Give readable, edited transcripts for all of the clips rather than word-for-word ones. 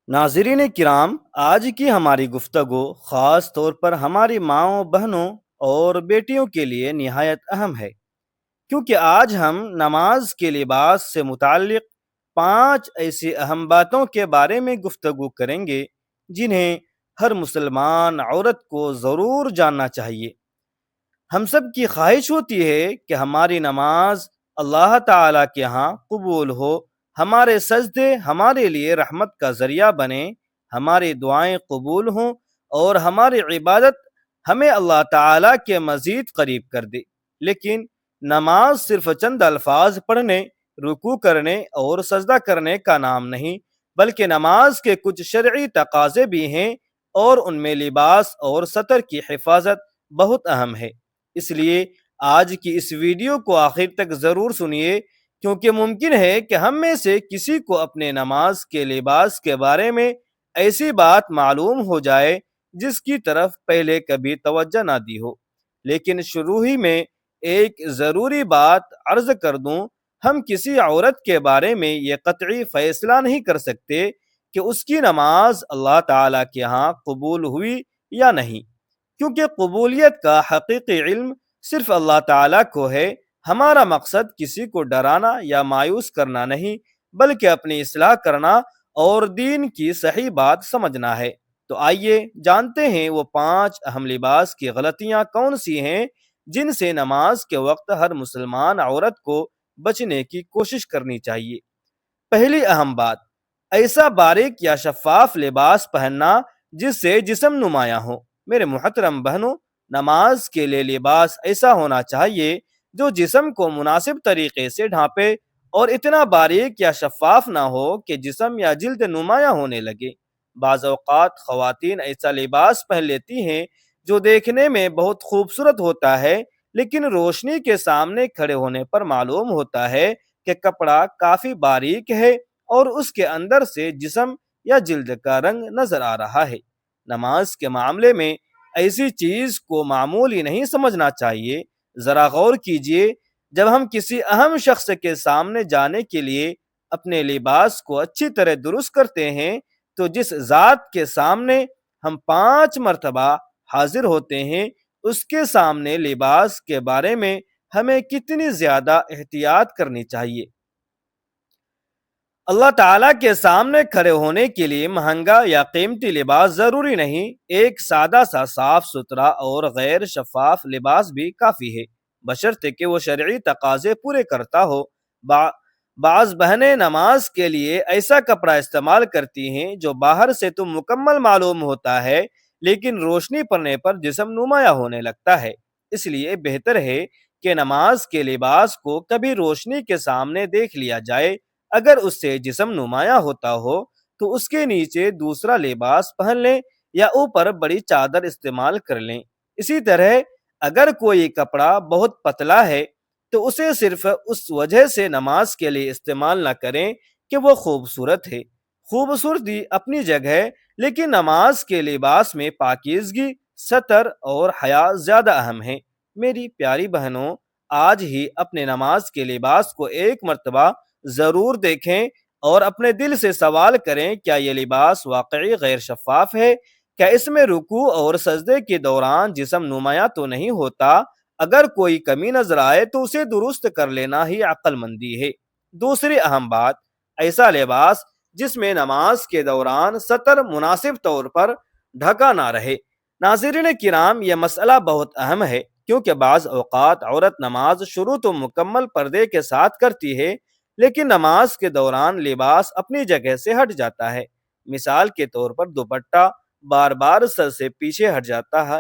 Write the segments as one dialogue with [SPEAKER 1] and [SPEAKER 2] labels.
[SPEAKER 1] ناظرین کرام، آج کی ہماری گفتگو خاص طور پر ہماری ماؤں، بہنوں اور بیٹیوں کے لیے نہایت اہم ہے، کیونکہ آج ہم نماز کے لباس سے متعلق 5 ایسی اہم باتوں کے بارے میں گفتگو کریں گے جنہیں ہر مسلمان عورت کو ضرور جاننا چاہیے۔ ہم سب کی خواہش ہوتی ہے کہ ہماری نماز اللہ تعالیٰ کے ہاں قبول ہو، ہمارے سجدے ہمارے لیے رحمت کا ذریعہ بنے، ہماری دعائیں قبول ہوں اور ہماری عبادت ہمیں اللہ تعالیٰ کے مزید قریب کر دے۔ لیکن نماز صرف چند الفاظ پڑھنے، رکوع کرنے اور سجدہ کرنے کا نام نہیں، بلکہ نماز کے کچھ شرعی تقاضے بھی ہیں، اور ان میں لباس اور سطر کی حفاظت بہت اہم ہے۔ اس لیے آج کی اس ویڈیو کو آخر تک ضرور سنیے، کیونکہ ممکن ہے کہ ہم میں سے کسی کو اپنے نماز کے لباس کے بارے میں ایسی بات معلوم ہو جائے جس کی طرف پہلے کبھی توجہ نہ دی ہو۔ لیکن شروع ہی میں ایک ضروری بات عرض کر دوں، ہم کسی عورت کے بارے میں یہ قطعی فیصلہ نہیں کر سکتے کہ اس کی نماز اللہ تعالیٰ کے ہاں قبول ہوئی یا نہیں، کیونکہ قبولیت کا حقیقی علم صرف اللہ تعالیٰ کو ہے۔ ہمارا مقصد کسی کو ڈرانا یا مایوس کرنا نہیں، بلکہ اپنی اصلاح کرنا اور دین کی صحیح بات سمجھنا ہے۔ تو آئیے جانتے ہیں وہ 5 اہم لباس کی غلطیاں کون سی ہیں جن سے نماز کے وقت ہر مسلمان عورت کو بچنے کی کوشش کرنی چاہیے۔ پہلی اہم بات، ایسا باریک یا شفاف لباس پہننا جس سے جسم نمایاں ہو۔ میرے محترم بہنوں، نماز کے لیے لباس ایسا ہونا چاہیے جو جسم کو مناسب طریقے سے ڈھانپے اور اتنا باریک یا شفاف نہ ہو کہ جسم یا جلد نمایاں ہونے لگے۔ بعض اوقات خواتین ایسا لباس پہن لیتی ہیں جو دیکھنے میں بہت خوبصورت ہوتا ہے، لیکن روشنی کے سامنے کھڑے ہونے پر معلوم ہوتا ہے کہ کپڑا کافی باریک ہے اور اس کے اندر سے جسم یا جلد کا رنگ نظر آ رہا ہے۔ نماز کے معاملے میں ایسی چیز کو معمولی نہیں سمجھنا چاہیے۔ ذرا غور کیجئے، جب ہم کسی اہم شخص کے سامنے جانے کے لیے اپنے لباس کو اچھی طرح درست کرتے ہیں تو جس ذات کے سامنے ہم 5 مرتبہ حاضر ہوتے ہیں، اس کے سامنے لباس کے بارے میں ہمیں کتنی زیادہ احتیاط کرنی چاہیے۔ اللہ تعالیٰ کے سامنے کھڑے ہونے کے لیے مہنگا یا قیمتی لباس ضروری نہیں، ایک سادہ سا صاف ستھرا اور غیر شفاف لباس بھی کافی ہے، بشرطے کہ وہ شرعی تقاضے پورے کرتا ہو۔ بعض بہنیں نماز کے لیے ایسا کپڑا استعمال کرتی ہیں جو باہر سے تو مکمل معلوم ہوتا ہے، لیکن روشنی پڑنے پر جسم نمایاں ہونے لگتا ہے۔ اس لیے بہتر ہے کہ نماز کے لباس کو کبھی روشنی کے سامنے دیکھ لیا جائے۔ اگر اس سے جسم نمایاں ہوتا ہو تو اس کے نیچے دوسرا لباس پہن لیں یا اوپر بڑی چادر استعمال کر لیں۔ اسی طرح اگر کوئی کپڑا بہت پتلا ہے تو اسے صرف اس وجہ سے نماز کے لیے استعمال نہ کریں کہ وہ خوبصورت ہے۔ خوبصورتی اپنی جگہ ہے، لیکن نماز کے لباس میں پاکیزگی، ستر اور حیا زیادہ اہم ہیں۔ میری پیاری بہنوں، آج ہی اپنے نماز کے لباس کو ایک مرتبہ ضرور دیکھیں اور اپنے دل سے سوال کریں، کیا یہ لباس واقعی غیر شفاف ہے؟ کیا اس میں رکوع اور سجدے کے دوران جسم نمایاں تو نہیں ہوتا؟ اگر کوئی کمی نظر آئے تو اسے درست کر لینا ہی عقل مندی ہے۔ دوسری اہم بات، ایسا لباس جس میں نماز کے دوران سطر مناسب طور پر ڈھکا نہ رہے۔ ناظرین کرام، یہ مسئلہ بہت اہم ہے، کیونکہ بعض اوقات عورت نماز شروع تو مکمل پردے کے ساتھ کرتی ہے، لیکن نماز کے دوران لباس اپنی جگہ سے ہٹ جاتا ہے۔ مثال کے طور پر دوپٹہ بار بار سر سے پیچھے ہٹ جاتا ہے،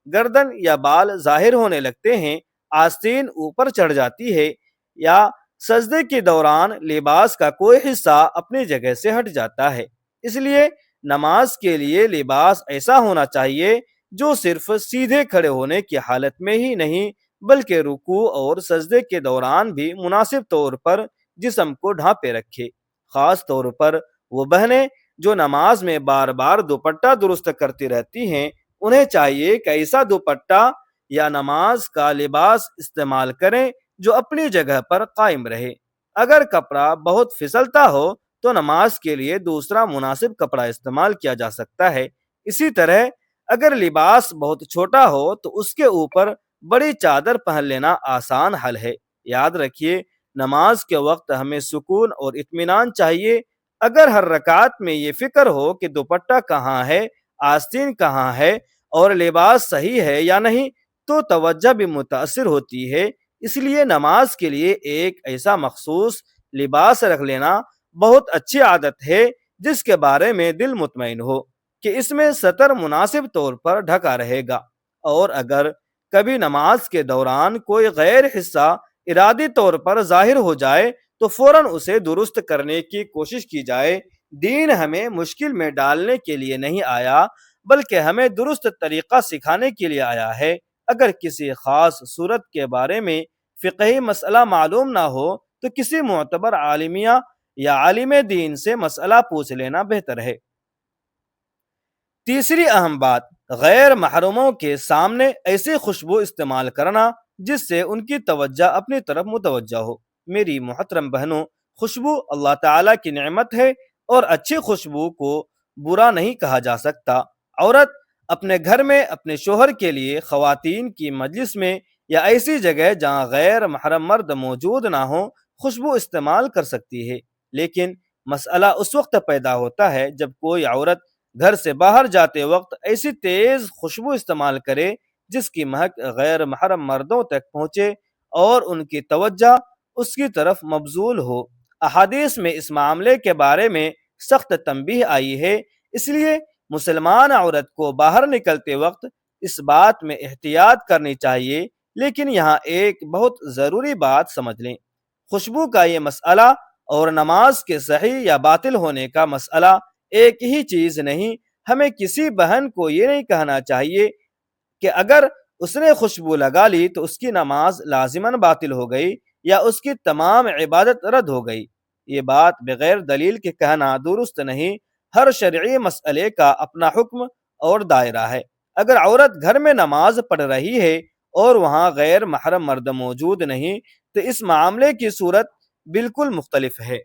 [SPEAKER 1] گردن یا بال ظاہر ہونے لگتے ہیں، آستین اوپر چڑھ جاتی ہے، یا سجدے کے دوران لباس کا کوئی حصہ اپنی جگہ سے ہٹ جاتا ہے۔ اس لیے نماز کے لیے لباس ایسا ہونا چاہیے جو صرف سیدھے کھڑے ہونے کی حالت میں ہی نہیں، بلکہ رکوع اور سجدے کے دوران بھی مناسب طور پر جسم کو ڈھانپے رکھے۔ خاص طور پر وہ بہنیں جو نماز میں بار بار دوپٹہ درست کرتی رہتی ہیں، انہیں چاہیے کہ ایسا دوپٹہ یا نماز کا لباس استعمال کریں جو اپنی جگہ پر قائم رہے۔ اگر کپڑا بہت پھسلتا ہو تو نماز کے لیے دوسرا مناسب کپڑا استعمال کیا جا سکتا ہے۔ اسی طرح اگر لباس بہت چھوٹا ہو تو اس کے اوپر بڑی چادر پہن لینا آسان حل ہے۔ یاد رکھیے، نماز کے وقت ہمیں سکون اور اطمینان چاہیے۔ اگر ہر رکعت میں یہ فکر ہو کہ دوپٹہ کہاں ہے، آستین کہاں ہے اور لباس صحیح ہے یا نہیں، تو توجہ بھی متاثر ہوتی ہے۔ اس لیے نماز کے لیے ایک ایسا مخصوص لباس رکھ لینا بہت اچھی عادت ہے جس کے بارے میں دل مطمئن ہو کہ اس میں سطر مناسب طور پر ڈھکا رہے گا، اور اگر کبھی نماز کے دوران کوئی غیر حصہ ارادی طور پر ظاہر ہو جائے تو فوراً اسے درست کرنے کی کوشش کی جائے۔ دین ہمیں مشکل میں ڈالنے کے لیے نہیں آیا، بلکہ ہمیں درست طریقہ سکھانے کے لیے آیا ہے۔ اگر کسی خاص صورت کے بارے میں فقہی مسئلہ معلوم نہ ہو تو کسی معتبر عالمیہ یا عالم دین سے مسئلہ پوچھ لینا بہتر ہے۔ تیسری اہم بات، غیر محرموں کے سامنے ایسی خوشبو استعمال کرنا جس سے ان کی توجہ اپنی طرف متوجہ ہو۔ میری محترم بہنوں، خوشبو اللہ تعالیٰ کی نعمت ہے اور اچھی خوشبو کو برا نہیں کہا جا سکتا۔ عورت اپنے گھر میں اپنے شوہر کے لیے، خواتین کی مجلس میں یا ایسی جگہ جہاں غیر محرم مرد موجود نہ ہوں خوشبو استعمال کر سکتی ہے، لیکن مسئلہ اس وقت پیدا ہوتا ہے جب کوئی عورت گھر سے باہر جاتے وقت ایسی تیز خوشبو استعمال کرے جس کی مہک غیر محرم مردوں تک پہنچے اور ان کی توجہ اس کی طرف مبذول ہو۔ احادیث میں اس معاملے کے بارے میں سخت تنبیہ آئی ہے، اس لیے مسلمان عورت کو باہر نکلتے وقت اس بات میں احتیاط کرنی چاہیے۔ لیکن یہاں ایک بہت ضروری بات سمجھ لیں، خوشبو کا یہ مسئلہ اور نماز کے صحیح یا باطل ہونے کا مسئلہ ایک ہی چیز نہیں۔ ہمیں کسی بہن کو یہ نہیں کہنا چاہیے کہ اگر اس نے خوشبو لگا لی تو اس کی نماز لازماً باطل ہو گئی یا اس کی تمام عبادت رد ہو گئی۔ یہ بات بغیر دلیل کے کہنا درست نہیں۔ ہر شرعی مسئلے کا اپنا حکم اور دائرہ ہے۔ اگر عورت گھر میں نماز پڑھ رہی ہے اور وہاں غیر محرم مرد موجود نہیں تو اس معاملے کی صورت بالکل مختلف ہے۔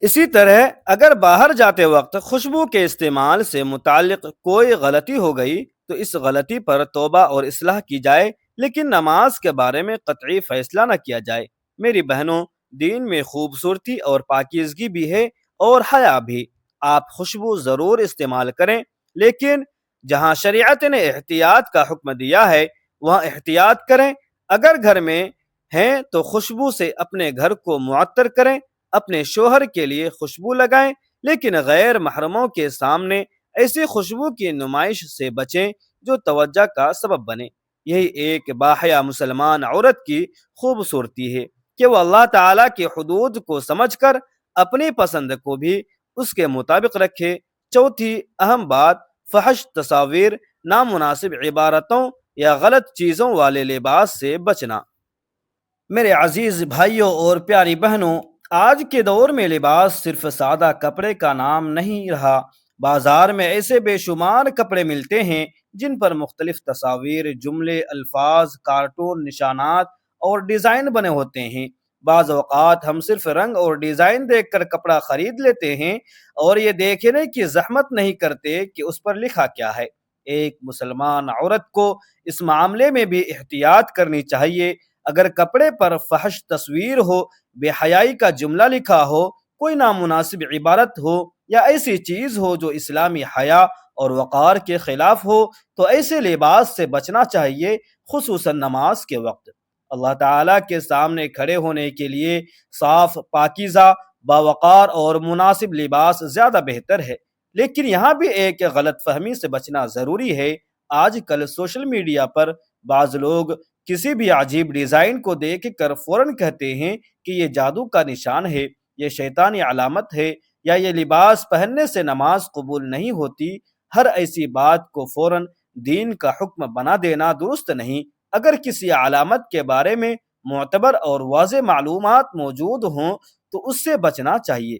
[SPEAKER 1] اسی طرح اگر باہر جاتے وقت خوشبو کے استعمال سے متعلق کوئی غلطی ہو گئی تو اس غلطی پر توبہ اور اصلاح کی جائے، لیکن نماز کے بارے میں قطعی فیصلہ نہ کیا جائے۔ میری بہنوں، دین میں خوبصورتی اور پاکیزگی بھی ہے اور حیا بھی۔ آپ خوشبو ضرور استعمال کریں، لیکن جہاں شریعت نے احتیاط کا حکم دیا ہے وہاں احتیاط کریں۔ اگر گھر میں ہیں تو خوشبو سے اپنے گھر کو معطر کریں، اپنے شوہر کے لیے خوشبو لگائیں، لیکن غیر محرموں کے سامنے ایسی خوشبو کی نمائش سے بچیں جو توجہ کا سبب بنے۔ یہی ایک باحیا مسلمان عورت کی خوبصورتی ہے کہ وہ اللہ تعالیٰ کی حدود کو سمجھ کر اپنی پسند کو بھی اس کے مطابق رکھے۔ چوتھی اہم بات، فحش تصاویر، نامناسب عبارتوں یا غلط چیزوں والے لباس سے بچنا۔ میرے عزیز بھائیوں اور پیاری بہنوں، آج کے دور میں لباس صرف سادہ کپڑے کا نام نہیں رہا۔ بازار میں ایسے بے شمار کپڑے ملتے ہیں جن پر مختلف تصاویر، جملے، الفاظ، کارٹون، نشانات اور ڈیزائن بنے ہوتے ہیں۔ بعض اوقات ہم صرف رنگ اور ڈیزائن دیکھ کر کپڑا خرید لیتے ہیں اور یہ دیکھنے کی زحمت نہیں کرتے کہ اس پر لکھا کیا ہے۔ ایک مسلمان عورت کو اس معاملے میں بھی احتیاط کرنی چاہیے۔ اگر کپڑے پر فحش تصویر ہو، بے حیائی کا جملہ لکھا ہو، کوئی نامناسب عبارت ہو یا ایسی چیز ہو جو اسلامی حیا اور وقار کے خلاف ہو تو ایسے لباس سے بچنا چاہیے، خصوصاً نماز کے وقت۔ اللہ تعالیٰ کے سامنے کھڑے ہونے کے لیے صاف، پاکیزہ، باوقار اور مناسب لباس زیادہ بہتر ہے۔ لیکن یہاں بھی ایک غلط فہمی سے بچنا ضروری ہے۔ آج کل سوشل میڈیا پر بعض لوگ کسی بھی عجیب ڈیزائن کو دیکھ کر فوراً کہتے ہیں کہ یہ جادو کا نشان ہے، یہ شیطانی علامت ہے، یا یہ لباس پہننے سے نماز قبول نہیں ہوتی۔ ہر ایسی بات کو فوراً دین کا حکم بنا دینا درست نہیں۔ اگر کسی علامت کے بارے میں معتبر اور واضح معلومات موجود ہوں تو اس سے بچنا چاہیے،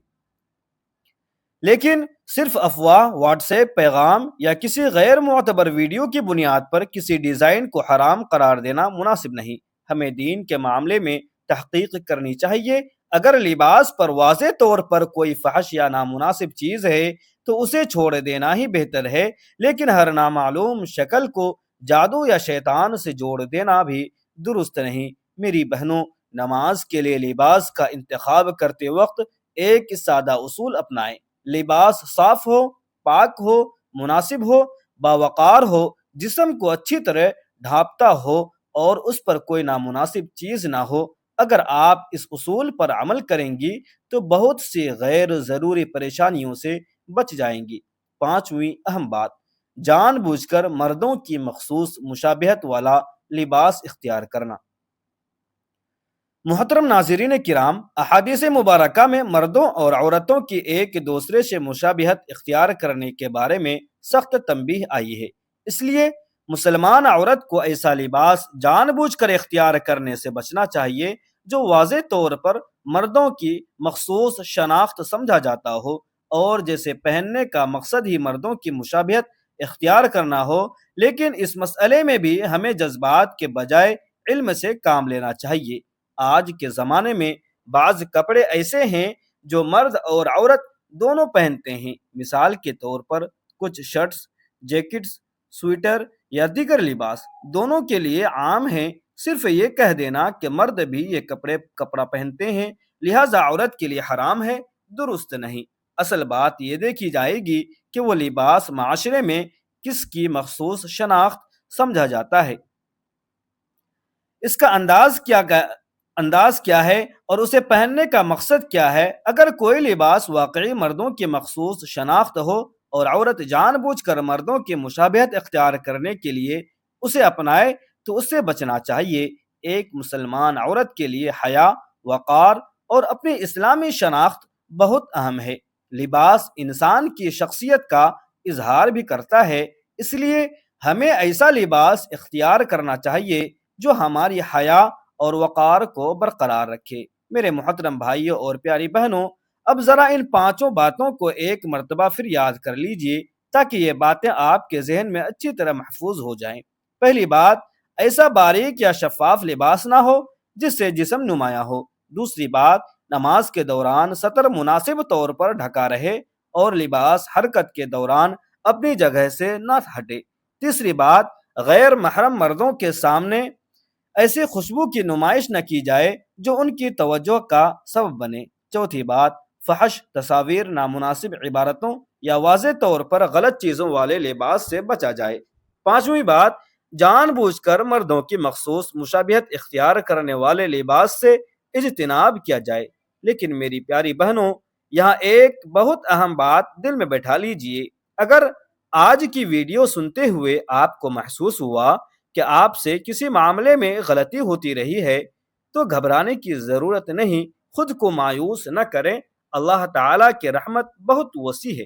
[SPEAKER 1] لیکن صرف افواہ، واٹس ایپ پیغام یا کسی غیر معتبر ویڈیو کی بنیاد پر کسی ڈیزائن کو حرام قرار دینا مناسب نہیں۔ ہمیں دین کے معاملے میں تحقیق کرنی چاہیے۔ اگر لباس پر واضح طور پر کوئی فحش یا نامناسب چیز ہے تو اسے چھوڑ دینا ہی بہتر ہے، لیکن ہر نامعلوم شکل کو جادو یا شیطان سے جوڑ دینا بھی درست نہیں۔ میری بہنوں، نماز کے لیے لباس کا انتخاب کرتے وقت ایک سادہ اصول اپنائیں۔ لباس صاف ہو، پاک ہو، مناسب ہو، باوقار ہو، جسم کو اچھی طرح ڈھانپتا ہو اور اس پر کوئی نامناسب چیز نہ ہو۔ اگر آپ اس اصول پر عمل کریں گی تو بہت سی غیر ضروری پریشانیوں سے بچ جائیں گی۔ پانچویں اہم بات، جان بوجھ کر مردوں کی مخصوص مشابہت والا لباس اختیار کرنا۔ محترم ناظرین کرام، احادیث مبارکہ میں مردوں اور عورتوں کی ایک دوسرے سے مشابہت اختیار کرنے کے بارے میں سخت تنبیہ آئی ہے۔ اس لیے مسلمان عورت کو ایسا لباس جان بوجھ کر اختیار کرنے سے بچنا چاہیے جو واضح طور پر مردوں کی مخصوص شناخت سمجھا جاتا ہو، اور جیسے پہننے کا مقصد ہی مردوں کی مشابہت اختیار کرنا ہو، لیکن اس مسئلے میں بھی ہمیں جذبات کے بجائے علم سے کام لینا چاہیے۔ آج کے زمانے میں بعض کپڑے ایسے ہیں جو مرد اور عورت دونوں پہنتے ہیں۔ مثال کے طور پر کچھ شرٹس، جیکٹس، سویٹر یا دیگر لباس دونوں کے لیے عام ہیں۔ صرف یہ کہہ دینا کہ مرد بھی یہ کپڑا پہنتے ہیں لہٰذا عورت کے لیے حرام ہے، درست نہیں۔ اصل بات یہ دیکھی جائے گی کہ وہ لباس معاشرے میں کس کی مخصوص شناخت سمجھا جاتا ہے، اس کا انداز کیا ہے اور اسے پہننے کا مقصد کیا ہے۔ اگر کوئی لباس واقعی مردوں کی مخصوص شناخت ہو اور عورت جان بوجھ کر مردوں کی مشابہت اختیار کرنے کے لیے اسے اپنائے تو اس سے بچنا چاہیے۔ ایک مسلمان عورت کے لیے حیا، وقار اور اپنی اسلامی شناخت بہت اہم ہے۔ لباس انسان کی شخصیت کا اظہار بھی کرتا ہے، اس لیے ہمیں ایسا لباس اختیار کرنا چاہیے جو ہماری حیا اور وقار کو برقرار رکھے۔ میرے محترم بھائیوں اور پیاری بہنوں، اب ذرا ان پانچوں باتوں کو ایک مرتبہ پھر یاد کر لیجئے تاکہ یہ باتیں آپ کے ذہن میں اچھی طرح محفوظ ہو جائیں۔ پہلی بات، ایسا باریک یا شفاف لباس نہ ہو جس سے جسم نمایاں ہو۔ دوسری بات، نماز کے دوران سطر مناسب طور پر ڈھکا رہے اور لباس حرکت کے دوران اپنی جگہ سے نہ ہٹے۔ تیسری بات، غیر محرم مردوں کے سامنے ایسی خوشبو کی نمائش نہ کی جائے جو ان کی توجہ کا سبب بنے۔ چوتھی بات، فحش تصاویر، نامناسب عبارتوں یا واضح طور پر غلط چیزوں والے لباس سے بچا جائے۔ پانچویں بات، جان بوجھ کر مردوں کی مخصوص مشابہت اختیار کرنے والے لباس سے اجتناب کیا جائے۔ لیکن میری پیاری بہنوں، یہاں ایک بہت اہم بات دل میں بیٹھا لیجئے۔ اگر آج کی ویڈیو سنتے ہوئے آپ کو محسوس ہوا کہ آپ سے کسی معاملے میں غلطی ہوتی رہی ہے تو گھبرانے کی ضرورت نہیں، خود کو مایوس نہ کریں، اللہ تعالیٰ کی رحمت بہت وسیع ہے۔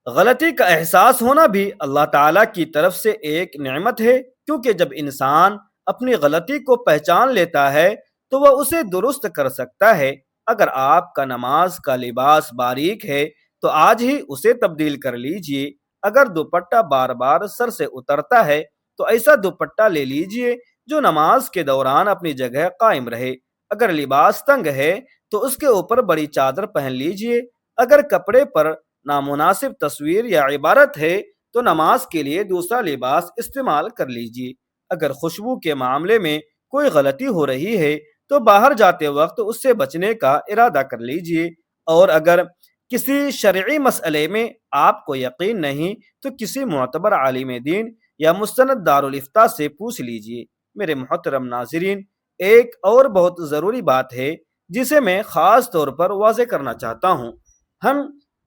[SPEAKER 1] غلطی کا احساس ہونا بھی اللہ تعالیٰ کی طرف سے ایک نعمت ہے، کیونکہ جب انسان اپنی غلطی کو پہچان لیتا ہے تو وہ اسے درست کر سکتا ہے۔ اگر آپ کا نماز کا لباس باریک ہے تو آج ہی اسے تبدیل کر لیجئے۔ اگر دوپٹہ بار بار سر سے اترتا ہے تو ایسا دوپٹہ لے لیجئے جو نماز کے دوران اپنی جگہ قائم رہے۔ اگر لباس تنگ ہے تو اس کے اوپر بڑی چادر پہن لیجئے۔ اگر کپڑے پر نامناسب تصویر یا عبارت ہے تو نماز کے لیے دوسرا لباس استعمال کر لیجئے۔ اگر خوشبو کے معاملے میں کوئی غلطی ہو رہی ہے تو باہر جاتے وقت اس سے بچنے کا ارادہ کر لیجئے، اور اگر کسی شرعی مسئلے میں آپ کو یقین نہیں تو کسی معتبر عالم دین یا مستند دارالافتاء سے پوچھ لیجئے۔ میرے محترم ناظرین، ایک اور بہت ضروری بات ہے جسے میں خاص طور پر واضح کرنا چاہتا ہوں۔ ہم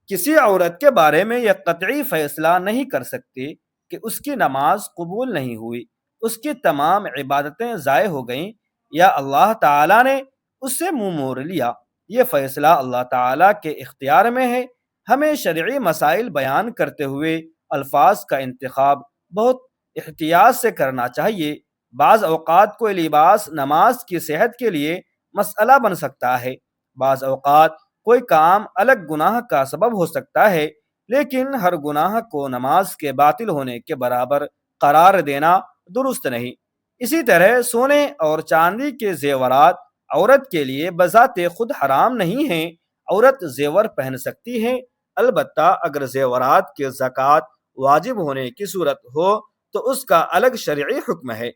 [SPEAKER 1] کسی عورت کے بارے میں یہ قطعی فیصلہ نہیں کر سکتے کہ اس کی نماز قبول نہیں ہوئی، اس کی تمام عبادتیں ضائع ہو گئیں، یا اللہ تعالیٰ نے اس سے منہ موڑ لیا۔ یہ فیصلہ اللہ تعالیٰ کے اختیار میں ہے۔ ہمیں شرعی مسائل بیان کرتے ہوئے الفاظ کا انتخاب بہت احتیاط سے کرنا چاہیے۔ بعض اوقات کوئی لباس نماز کی صحت کے لیے مسئلہ بن سکتا ہے، بعض اوقات کوئی کام الگ گناہ کا سبب ہو سکتا ہے، لیکن ہر گناہ کو نماز کے باطل ہونے کے برابر قرار دینا درست نہیں۔ اسی طرح سونے اور چاندی کے زیورات عورت کے لیے بذات خود حرام نہیں ہیں۔ عورت زیور پہن سکتی ہے، البتہ اگر زیورات کی زکوٰۃ واجب ہونے کی صورت ہو تو اس کا الگ شرعی حکم ہے۔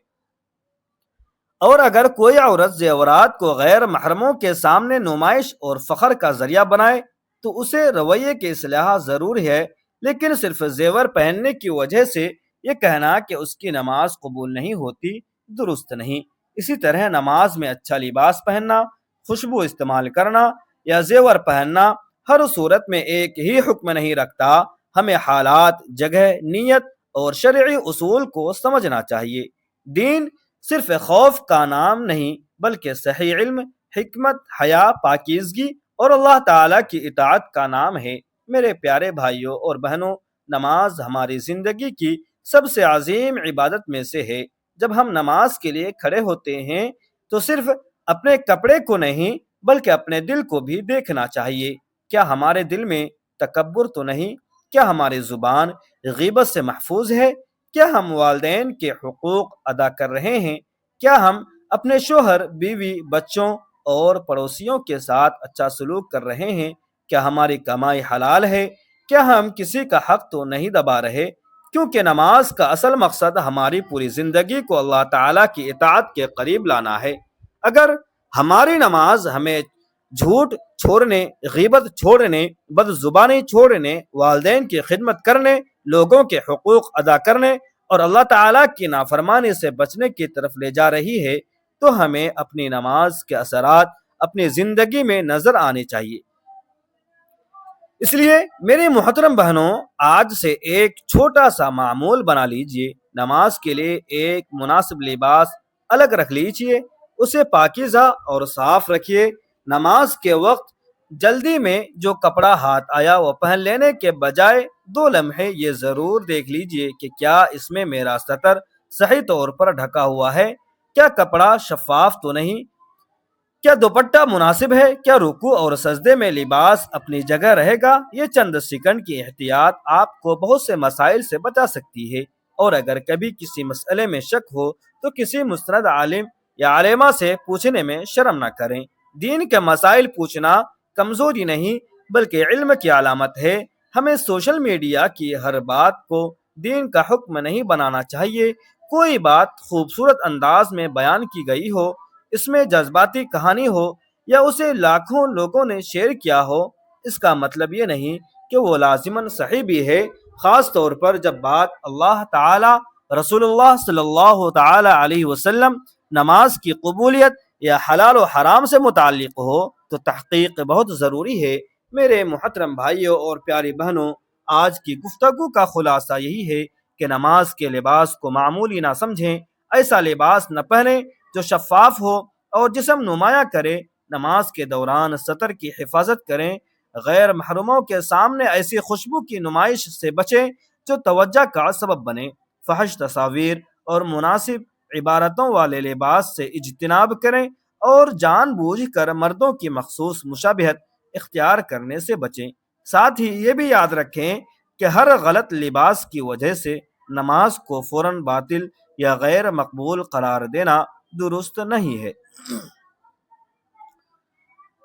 [SPEAKER 1] اور اگر کوئی عورت زیورات کو غیر محرموں کے سامنے نمائش اور فخر کا ذریعہ بنائے تو اسے رویے کی اصلاح ضرور ہے، لیکن صرف زیور پہننے کی وجہ سے یہ کہنا کہ اس کی نماز قبول نہیں ہوتی درست نہیں۔ اسی طرح نماز میں اچھا لباس پہننا، خوشبو استعمال کرنا یا زیور پہننا ہر صورت میں ایک ہی حکم نہیں رکھتا۔ ہمیں حالات، جگہ، نیت اور شرعی اصول کو سمجھنا چاہیے۔ دین صرف خوف کا نام نہیں بلکہ صحیح علم، حکمت، حیا، پاکیزگی اور اللہ تعالیٰ کی اطاعت کا نام ہے۔ میرے پیارے بھائیوں اور بہنوں، نماز ہماری زندگی کی سب سے عظیم عبادت میں سے ہے۔ جب ہم نماز کے لیے کھڑے ہوتے ہیں تو صرف اپنے کپڑے کو نہیں بلکہ اپنے دل کو بھی دیکھنا چاہیے۔ کیا ہمارے دل میں تکبر تو نہیں؟ کیا ہماری زبان غیبت سے محفوظ ہے؟ کیا ہم والدین کے حقوق ادا کر رہے ہیں؟ کیا ہم اپنے شوہر، بیوی، بچوں اور پڑوسیوں کے ساتھ اچھا سلوک کر رہے ہیں؟ کیا ہماری کمائی حلال ہے؟ کیا ہم کسی کا حق تو نہیں دبا رہے؟ کیونکہ نماز کا اصل مقصد ہماری پوری زندگی کو اللہ تعالیٰ کی اطاعت کے قریب لانا ہے۔ اگر ہماری نماز ہمیں جھوٹ چھوڑنے، غیبت چھوڑنے، بد زبانی چھوڑنے، والدین کی خدمت کرنے، لوگوں کے حقوق ادا کرنے اور اللہ تعالیٰ کی نافرمانی سے بچنے کی طرف لے جا رہی ہے تو ہمیں اپنی نماز کے اثرات اپنی زندگی میں نظر آنے چاہیے۔ اس لیے میری محترم بہنوں، آج سے ایک چھوٹا سا معمول بنا لیجئے۔ نماز کے لیے ایک مناسب لباس الگ رکھ لیجئے، اسے پاکیزہ اور صاف رکھیے۔ نماز کے وقت جلدی میں جو کپڑا ہاتھ آیا وہ پہن لینے کے بجائے 2 لمحے یہ ضرور دیکھ لیجئے کہ کیا اس میں میرا سطر صحیح طور پر ڈھکا ہوا ہے، کیا کپڑا شفاف تو نہیں، کیا دوپٹہ مناسب ہے، کیا رکوع اور سجدے میں لباس اپنی جگہ رہے گا۔ یہ چند سیکنڈ کی احتیاط آپ کو بہت سے مسائل سے بچا سکتی ہے۔ اور اگر کبھی کسی مسئلے میں شک ہو تو کسی مستند عالم یا عالمہ سے پوچھنے میں شرم نہ کریں۔ دین کے مسائل پوچھنا کمزوری نہیں بلکہ علم کی علامت ہے۔ ہمیں سوشل میڈیا کی ہر بات کو دین کا حکم نہیں بنانا چاہیے۔ کوئی بات خوبصورت انداز میں بیان کی گئی ہو، اس میں جذباتی کہانی ہو یا اسے لاکھوں لوگوں نے شیئر کیا ہو، اس کا مطلب یہ نہیں کہ وہ لازماً صحیح بھی ہے، خاص طور پر جب بات اللہ تعالی، رسول اللہ صلی اللہ تعالی علیہ وسلم، نماز کی قبولیت یا حلال و حرام سے متعلق ہو تو تحقیق بہت ضروری ہے۔ میرے محترم بھائیوں اور پیاری بہنوں، آج کی گفتگو کا خلاصہ یہی ہے کہ نماز کے لباس کو معمولی نہ سمجھیں، ایسا لباس نہ پہنیں جو شفاف ہو اور جسم نمایاں کرے۔ نماز کے دوران سطر کی حفاظت کریں، غیر محرموں کے سامنے ایسی خوشبو کی نمائش سے بچیں جو توجہ کا سبب بنے۔ فحش تصاویر اور مناسب عبارتوں والے لباس سے اجتناب کریں اور جان بوجھ کر مردوں کی مخصوص مشابہت اختیار کرنے سے بچیں۔ ساتھ ہی یہ بھی یاد رکھیں کہ ہر غلط لباس کی وجہ سے نماز کو فوراً باطل یا غیر مقبول قرار دینا درست نہیں ہے۔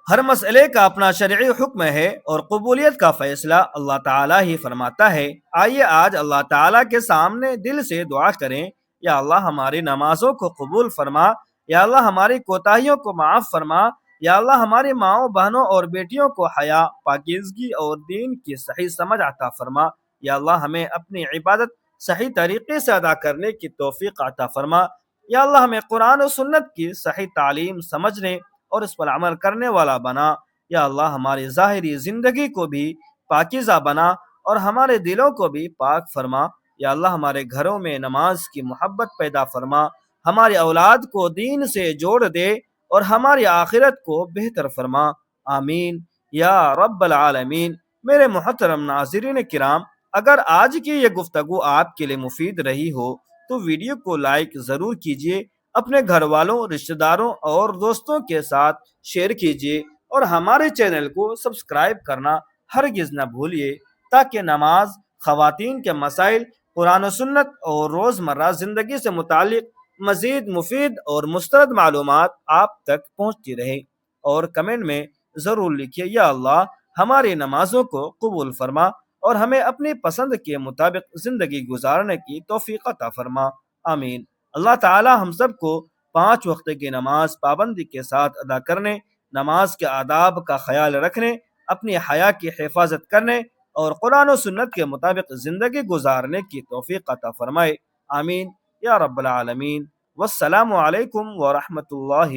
[SPEAKER 1] ہر مسئلے کا اپنا شرعی حکم ہے اور قبولیت کا فیصلہ اللہ تعالیٰ ہی فرماتا ہے۔ آئیے آج اللہ تعالیٰ کے سامنے دل سے دعا کریں، یا اللہ ہماری نمازوں کو قبول فرما، یا اللہ ہماری کوتاہیوں کو معاف فرما، یا اللہ ہماری ماؤں، بہنوں اور بیٹیوں کو حیا، پاکیزگی اور دین کی صحیح سمجھ عطا فرما، یا اللہ ہمیں اپنی عبادت صحیح طریقے سے ادا کرنے کی توفیق عطا فرما، یا اللہ ہمیں قرآن و سنت کی صحیح تعلیم سمجھنے اور اس پر عمل کرنے والا بنا، یا اللہ ہماری ظاہری زندگی کو بھی پاکیزہ بنا اور ہمارے دلوں کو بھی پاک فرما، یا اللہ ہمارے گھروں میں نماز کی محبت پیدا فرما، ہماری اولاد کو دین سے جوڑ دے اور ہماری آخرت کو بہتر فرما، آمین یا رب العالمین۔ میرے محترم ناظرین کرام، اگر آج کی یہ گفتگو آپ کے لیے مفید رہی ہو تو ویڈیو کو لائک ضرور کیجیے، اپنے گھر والوں، رشتہ داروں اور دوستوں کے ساتھ شیئر کیجیے اور ہمارے چینل کو سبسکرائب کرنا ہرگز نہ بھولیے تاکہ نماز، خواتین کے مسائل، قرآن و سنت اور روزمرہ زندگی سے متعلق مزید مفید اور مستند معلومات آپ تک پہنچتی رہے، اور کمنٹ میں ضرور لکھیے یا اللہ ہماری نمازوں کو قبول فرما اور ہمیں اپنی پسند کے مطابق زندگی گزارنے کی توفیق عطا فرما، آمین۔ اللہ تعالی ہم سب کو 5 وقت کی نماز پابندی کے ساتھ ادا کرنے، نماز کے آداب کا خیال رکھنے، اپنی حیا کی حفاظت کرنے اور قرآن و سنت کے مطابق زندگی گزارنے کی توفیق عطا فرمائے، آمین یا رب العالمین۔ والسلام علیکم ورحمۃ اللہ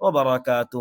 [SPEAKER 1] وبرکاتہ۔